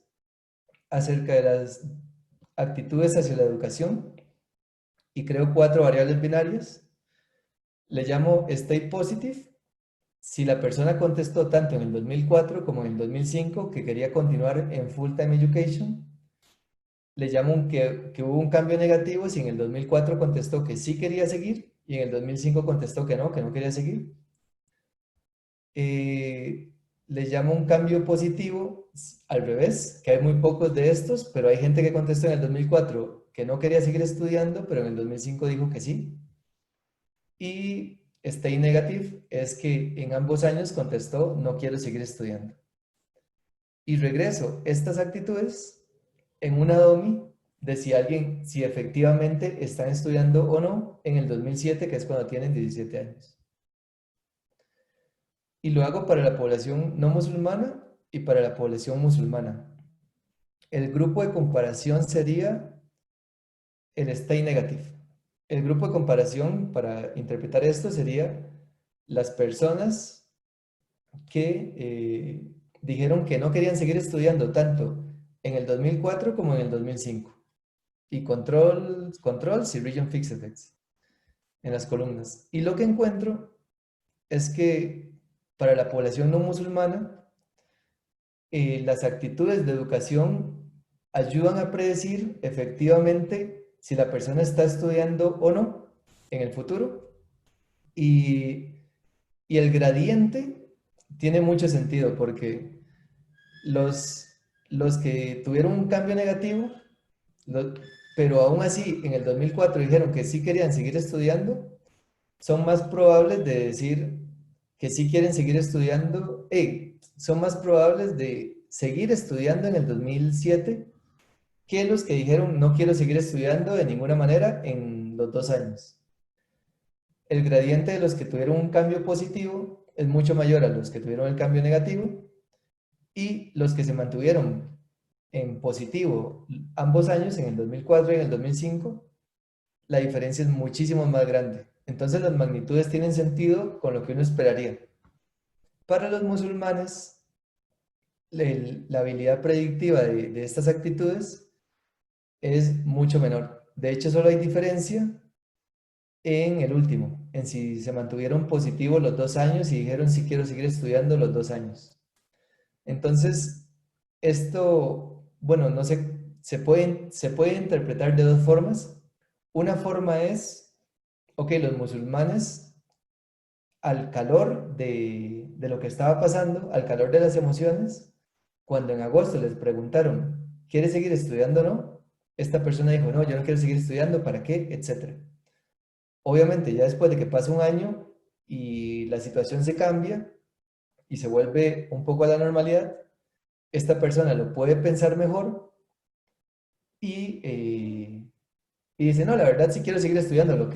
acerca de las actitudes hacia la educación y creo 4 variables binarias. Le llamo state positive. Si la persona contestó tanto en el 2004 como en el 2005 que quería continuar en full-time education, le llamo que hubo un cambio negativo si en el 2004 contestó que sí quería seguir y en el 2005 contestó que no quería seguir. Le llamo un cambio positivo al revés, que hay muy pocos de estos, pero hay gente que contestó en el 2004 que no quería seguir estudiando, pero en el 2005 dijo que sí. Y stay negative es que en ambos años contestó no quiero seguir estudiando. Y regreso estas actitudes en una DOMI de si efectivamente están estudiando o no en el 2007, que es cuando tienen 17 años. Y lo hago para la población no musulmana y para la población musulmana. El grupo de comparación sería el stay negative. El grupo de comparación, para interpretar esto, sería las personas que dijeron que no querían seguir estudiando tanto en el 2004 como en el 2005. Y controls y region fixed effects en las columnas. Y lo que encuentro es que para la población no musulmana, las actitudes de educación ayudan a predecir efectivamente si la persona está estudiando o no en el futuro. Y el gradiente tiene mucho sentido porque los que tuvieron un cambio negativo, pero aún así en el 2004 dijeron que sí querían seguir estudiando, son más probables de decir que sí quieren seguir estudiando, son más probables de seguir estudiando en el 2007 que los que dijeron no quiero seguir estudiando de ninguna manera en los 2 años. El gradiente de los que tuvieron un cambio positivo es mucho mayor a los que tuvieron el cambio negativo y los que se mantuvieron en positivo ambos años, en el 2004 y en el 2005, la diferencia es muchísimo más grande. Entonces las magnitudes tienen sentido con lo que uno esperaría. Para los musulmanes, la habilidad predictiva de estas actitudes es mucho menor. De hecho, solo hay diferencia en el último, en si se mantuvieron positivos los 2 años y dijeron si quiero seguir estudiando los 2 años. Entonces, esto, bueno, no sé, se puede interpretar de 2 formas. Una forma es, ok, los musulmanes, al calor de lo que estaba pasando, al calor de las emociones, cuando en agosto les preguntaron, ¿quieres seguir estudiando o no? Esta persona dijo, no, yo no quiero seguir estudiando, ¿para qué? Etcétera. Obviamente, ya después de que pasa un año y la situación se cambia y se vuelve un poco a la normalidad, esta persona lo puede pensar mejor y dice, no, la verdad sí quiero seguir estudiando, lo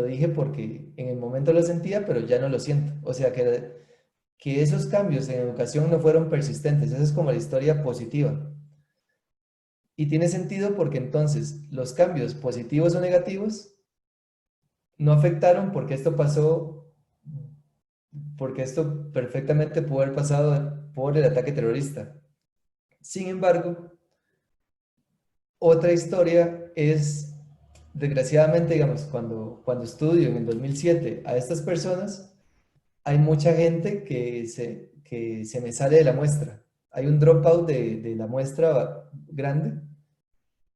dije porque en el momento lo sentía, pero ya no lo siento. O sea, que esos cambios en educación no fueron persistentes. Esa es como la historia positiva. Y tiene sentido porque entonces los cambios positivos o negativos no afectaron porque esto pasó, porque esto perfectamente pudo haber pasado por el ataque terrorista. Sin embargo, otra historia es, desgraciadamente, digamos, cuando estudio en el 2007 a estas personas, hay mucha gente que se me sale de la muestra. Hay un dropout de la muestra grande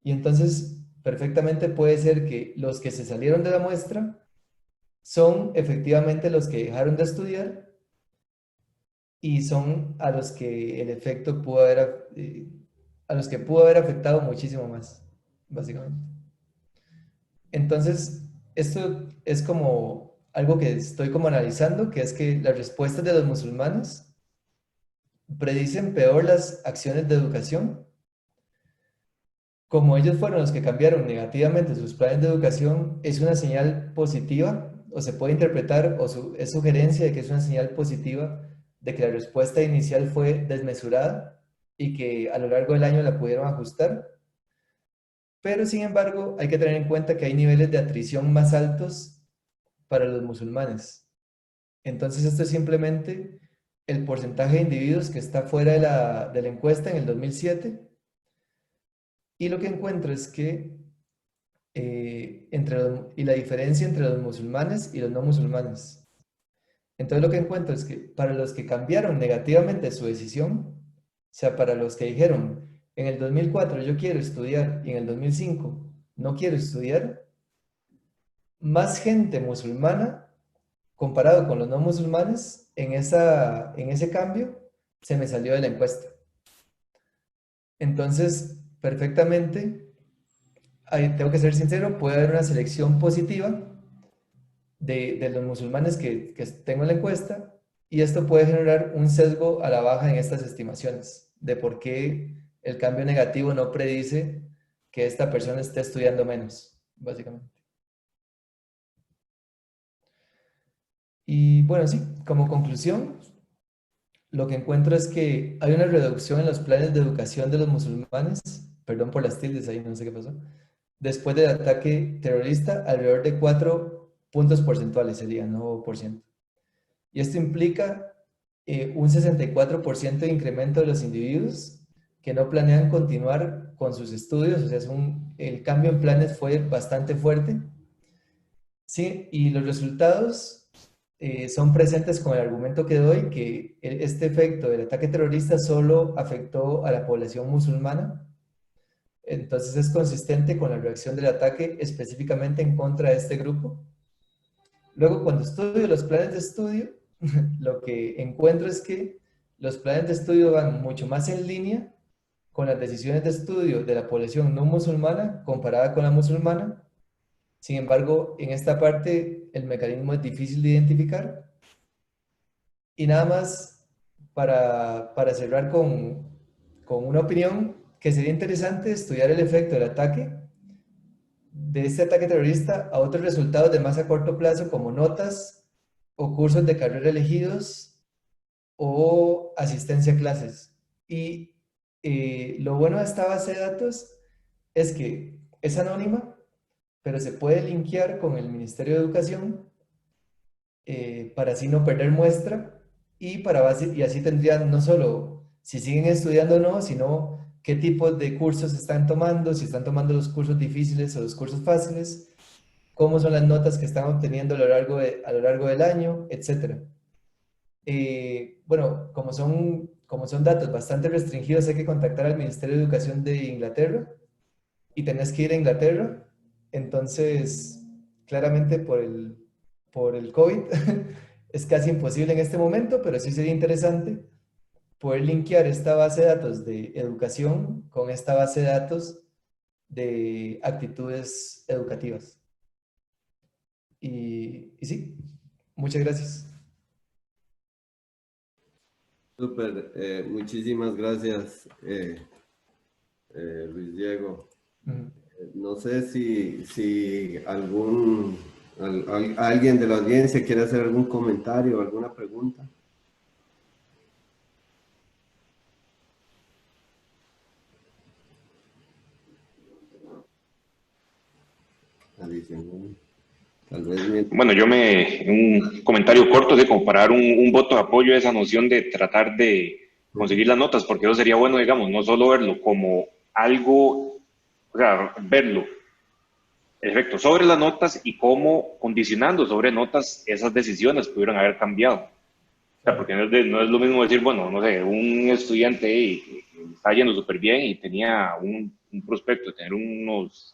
y entonces perfectamente puede ser que los que se salieron de la muestra son efectivamente los que dejaron de estudiar y son a los que el efecto pudo haber, a los que pudo haber afectado muchísimo más, básicamente. Entonces, esto es como algo que estoy como analizando, que es que las respuestas de los musulmanes predicen peor las acciones de educación. Como ellos fueron los que cambiaron negativamente sus planes de educación, es una señal positiva, o se puede interpretar, es sugerencia de que es una señal positiva de que la respuesta inicial fue desmesurada y que a lo largo del año la pudieron ajustar. Pero sin embargo, hay que tener en cuenta que hay niveles de atrición más altos para los musulmanes. Entonces, esto es simplemente el porcentaje de individuos que está fuera de la encuesta en el 2007. Y lo que encuentro es que y la diferencia entre los musulmanes y los no musulmanes. Entonces, lo que encuentro es que para los que cambiaron negativamente su decisión, o sea, para los que dijeron, en el 2004 yo quiero estudiar y en el 2005 no quiero estudiar, más gente musulmana comparado con los no musulmanes, en ese cambio se me salió de la encuesta. Entonces, perfectamente, ahí tengo que ser sincero, puede haber una selección positiva de los musulmanes que tengo en la encuesta y esto puede generar un sesgo a la baja en estas estimaciones de por qué el cambio negativo no predice que esta persona esté estudiando menos, básicamente. Y bueno, sí, como conclusión, lo que encuentro es que hay una reducción en los planes de educación de los musulmanes, perdón por las tildes ahí, no sé qué pasó, después del ataque terrorista, alrededor de 4 puntos porcentuales sería, no por ciento. Y esto implica un 64% de incremento de los individuos que no planean continuar con sus estudios, o sea, el cambio en planes fue bastante fuerte. Sí, y los resultados son presentes con el argumento que doy, que este efecto del ataque terrorista solo afectó a la población musulmana. Entonces es consistente con la reacción del ataque específicamente en contra de este grupo. Luego, cuando estudio los planes de estudio, lo que encuentro es que los planes de estudio van mucho más en línea con las decisiones de estudio de la población no musulmana comparada con la musulmana. Sin embargo, en esta parte el mecanismo es difícil de identificar. Y nada más para cerrar con una opinión, que sería interesante estudiar el efecto del ataque, de este ataque terrorista a otros resultados de más a corto plazo como notas o cursos de carrera elegidos o asistencia a clases. Y lo bueno de esta base de datos es que es anónima, pero se puede linkear con el Ministerio de Educación para así no perder muestra y así tendrían no solo si siguen estudiando o no, sino qué tipos de cursos están tomando, si están tomando los cursos difíciles o los cursos fáciles, cómo son las notas que están obteniendo a lo largo del año, etc. Bueno, como son datos bastante restringidos, hay que contactar al Ministerio de Educación de Inglaterra y tenés que ir a Inglaterra. Entonces, claramente por el COVID es casi imposible en este momento, pero sí sería interesante poder linkear esta base de datos de educación con esta base de datos de actitudes educativas. Y sí, muchas gracias. Súper, muchísimas gracias, Luis Diego. No sé si alguien de la audiencia quiere hacer algún comentario o alguna pregunta. adicional. Tal vez Bueno, un comentario corto de como para dar un voto de apoyo a esa noción de tratar de conseguir las notas, porque eso sería bueno, digamos, no solo verlo como algo, o sea, verlo, el efecto sobre las notas y cómo condicionando sobre notas esas decisiones pudieron haber cambiado. O sea, Claro. porque no es lo mismo decir, bueno, no sé, un estudiante que está yendo súper bien y tenía un prospecto de tener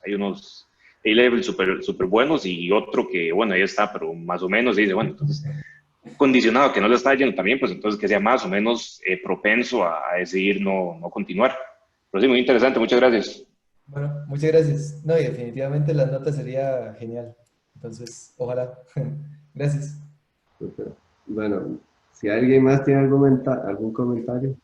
hay unos A-level súper buenos y otro que, bueno, ahí está, pero más o menos, y dice, bueno, entonces, condicionado a que no le está yendo también, pues entonces que sea más o menos propenso a decidir no continuar. Pero sí, muy interesante, muchas gracias. Bueno, muchas gracias. No, y definitivamente las notas sería genial. Entonces, ojalá. Gracias. súper. Bueno, si alguien más tiene algún comentario,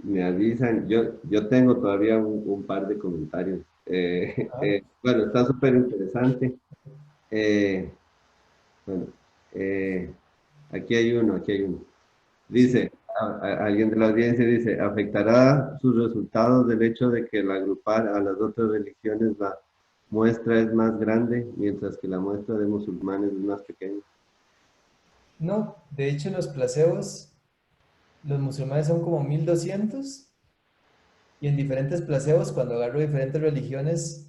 me avisan. Yo tengo todavía un par de comentarios. Ah, Bueno, está súper interesante. Eh, bueno, eh, aquí hay uno. sí. Dice, alguien de la audiencia dice, ¿afectará sus resultados del hecho de que al agrupar a las otras religiones la muestra es más grande, mientras que la muestra de musulmanes es más pequeña? No, de hecho los placebos, los musulmanes son como 1200 y en diferentes placebos, cuando agarro diferentes religiones,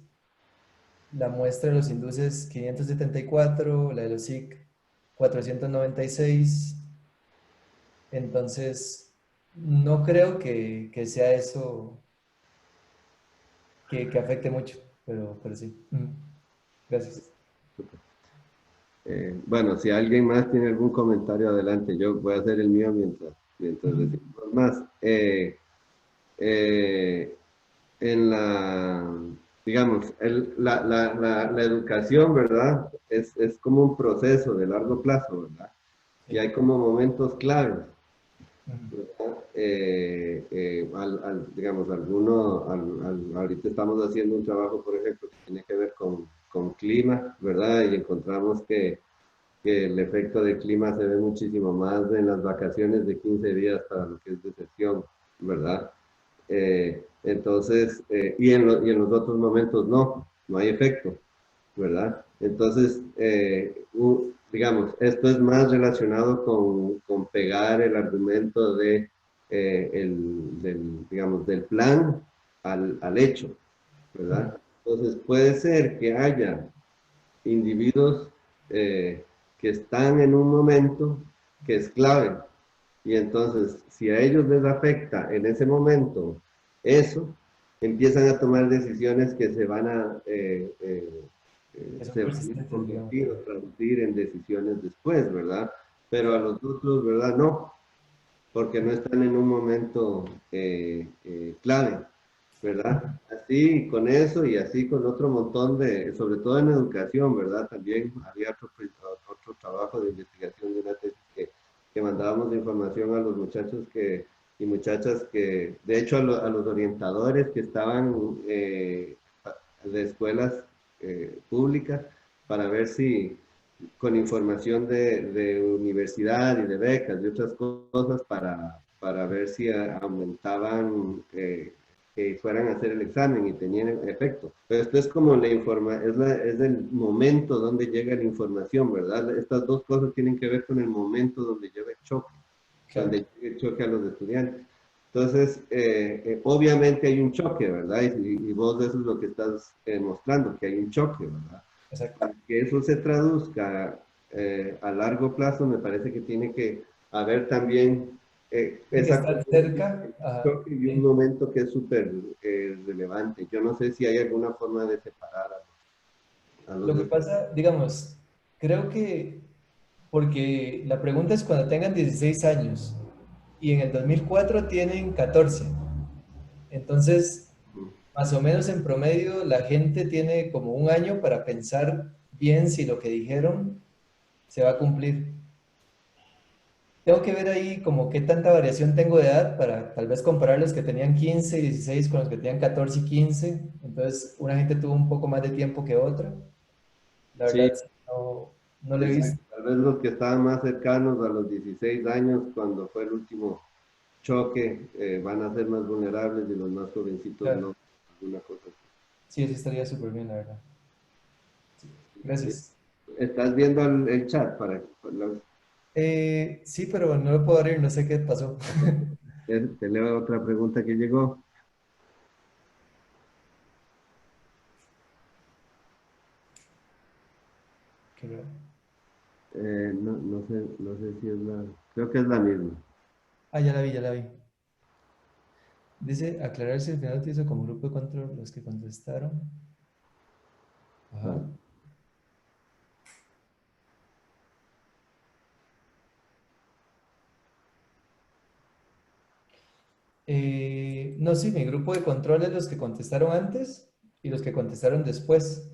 la muestra de los hindúes es 574, la de los Sikh 496. Entonces, no creo que sea eso que afecte mucho, pero sí. Gracias. Bueno, si alguien más tiene algún comentario, adelante. Yo voy a hacer el mío mientras Ujú. decimos más. Eh, en digamos, la educación, ¿verdad? Es como un proceso de largo plazo, ¿verdad? Y Sí. hay como momentos claves, Ujú. ¿verdad? Digamos, ahorita estamos haciendo un trabajo, por ejemplo, que tiene que ver con clima, ¿verdad? Y encontramos que el efecto del clima se ve muchísimo más en las vacaciones de 15 días para lo que es deserción, ¿verdad? Entonces, y en los otros momentos no hay efecto, ¿verdad? Entonces, digamos, esto es más relacionado con pegar el argumento digamos, del plan al hecho, Ujú. ¿verdad? Entonces, puede ser que haya individuos que están en un momento que es clave. Y entonces, si a ellos les afecta en ese momento eso, empiezan a tomar decisiones que Que son se van a persistentes, digamos. convertir o traducir en decisiones después, ¿verdad? Pero a Claro. los otros, ¿verdad? No, porque no están en un momento clave, ¿verdad? Así con eso y así con otro montón sobre todo en educación, ¿verdad? También había otro trabajo de investigación de una tesis que mandábamos información a los muchachos y muchachas de hecho a los orientadores que estaban de escuelas públicas para ver si con información de universidad y de becas y otras cosas para ver si aumentaban, que fueran a hacer el examen y tenían efecto. Pero esto es como es el momento donde llega la información, ¿verdad? Estas dos cosas tienen que ver con el momento donde llega el choque, Claro. donde llega el choque a los estudiantes. Entonces, obviamente hay un choque, ¿verdad? Y vos eso es lo que estás mostrando, que hay un choque, ¿verdad? Exacto. Para que eso se traduzca a largo plazo, me parece que tiene que haber también Tiene que esa estar cerca. Ajá. choque y un Sí. momento que es súper relevante. Yo no sé si hay alguna forma de separar a Lo que los pasa, digamos, creo que porque la pregunta es cuando tengan 16 años y en el 2004 tienen 14. Entonces, más o menos en promedio, la gente tiene como un año para pensar bien si lo que dijeron se va a cumplir. Tengo que ver ahí como qué tanta variación tengo de edad para tal vez comparar los que tenían 15 y 16 con los que tenían 14 y 15. Entonces, una gente tuvo un poco más de tiempo que otra. La Sí, verdad, sí, no lo he exacto. visto. Tal vez los que estaban más cercanos a los 16 años, cuando fue el último choque, van a ser más vulnerables y los más jovencitos Claro. no. Alguna cosa así. Sí, eso estaría súper bien, la verdad. Sí, gracias. ¿Estás viendo el chat para Sí, pero no lo puedo abrir, no sé qué pasó. te leo otra pregunta que llegó? Qué raro. No sé si es creo que es la misma. Ah, ya la vi, ya la vi. Dice, aclarar si al final te hizo como grupo de control los que contestaron. Ajá. Ah, No, sí, mi grupo de control es los que contestaron antes y los que contestaron después.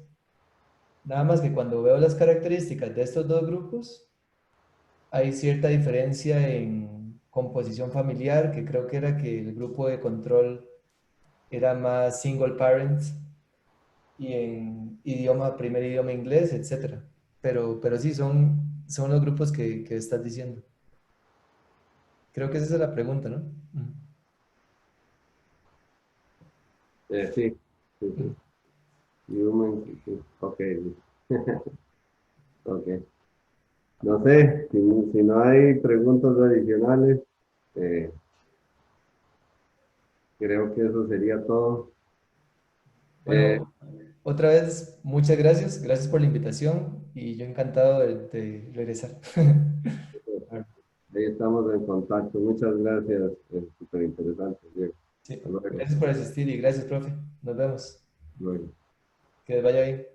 Nada más que cuando veo las características de estos dos grupos, hay cierta diferencia en composición familiar, que creo que era que el grupo de control era más single parents y en idioma, primer idioma inglés, etcétera. Pero sí, son los grupos que estás diciendo. Creo que esa es la pregunta, ¿no? Ujú. sí, sí, Ujú. sí. Human, sí. Ok, ok. No sé, si no hay preguntas adicionales, eh, creo que eso sería todo. Eh, Bueno, otra vez, muchas gracias. Gracias por la invitación y yo encantado de regresar. Ahí estamos en contacto. Muchas gracias. Súper interesante, Diego. Sí, Hasta luego. gracias por asistir y gracias, profe. Nos vemos. Luego. Que les vaya bien.